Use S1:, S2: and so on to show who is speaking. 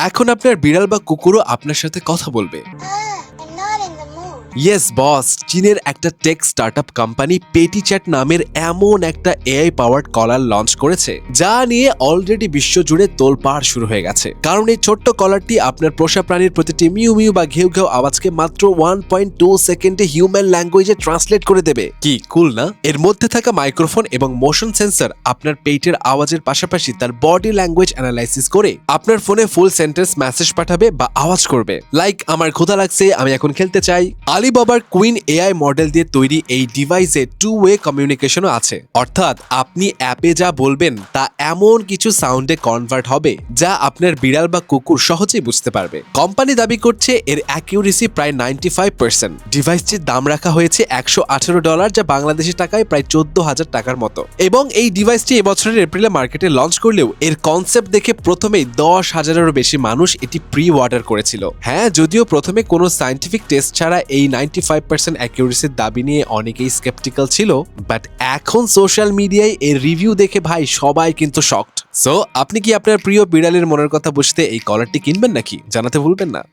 S1: এখন আপনার বিড়াল বা কুকুরও আপনার সাথে কথা বলবে।
S2: I'm not in the mood.
S1: Yes boss, চীনের একটা টেক স্টার্টআপ কোম্পানি পেটিচ্যাট নামের এমন একটা এআই পাওয়ার্ড কলার লঞ্চ করেছে যা নিয়ে অলরেডি বিশ্বজুড়ে তোলপাড় শুরু হয়ে গেছে। কারণ এই ছোট্ট কলারটি আপনার পোষা প্রাণীর প্রতিটি মিউ মিউ বা ঘেউ ঘেউ আওয়াজকে মাত্র 1.2 সেকেন্ডে হিউম্যান ল্যাঙ্গুয়েজে ট্রান্সলেট করে দেবে। কি কুল না? এর মধ্যে থাকা মাইক্রোফোন এবং মোশন সেন্সর আপনার পেটের আওয়াজের পাশাপাশি তার বডি ল্যাঙ্গুয়েজ অ্যানালাইসিস করে আপনার ফোনে ফুল সেন্টেন্স মেসেজ পাঠাবে বা আওয়াজ করবে। লাইক, আমার ক্ষুধা লাগছে, আমি এখন খেলতে চাই। আলিবাবার কুইন এআই মডেল দিয়ে তৈরি এই ডিভাইসে 2-ওয়ে কমিউনিকেশনও আছে, অর্থাৎ আপনি অ্যাপে যা বলবেন তা এমন কিছু সাউন্ডে কনভার্ট হবে যা আপনার বিড়াল বা কুকুর সহজেই বুঝতে পারবে। কোম্পানি দাবি করছে এর অ্যাকিউরেসি প্রায় 95%। ডিভাইসটির দাম রাখা হয়েছে $118, যা বাংলাদেশি টাকায় প্রায় 14,000 টাকার মতো। এবং এই ডিভাইসটি এবছরের এপ্রিলে মার্কেটে লঞ্চ করলেও এর কনসেপ্ট দেখে প্রথমেই 10,000-এরও বেশি মানুষ এটি প্রি অর্ডার করেছিল। হ্যাঁ, যদিও প্রথমে কোনো সায়েন্টিফিক টেস্ট ছাড়া এই 95% অ্যাকিউরেসির দাবি নিয়ে অনেকেই স্কেপটিক্যাল ছিল, বাট এখন সোশ্যাল মিডিয়ায় এর রিভিউ দেখে ভাই সবাই কিন্তু শকড। সো আপনি কি আপনার প্রিয় বিড়ালের মনের কথা বুঝতে এই কলারটি কিনবেন নাকি? জানাতে ভুলবেন না।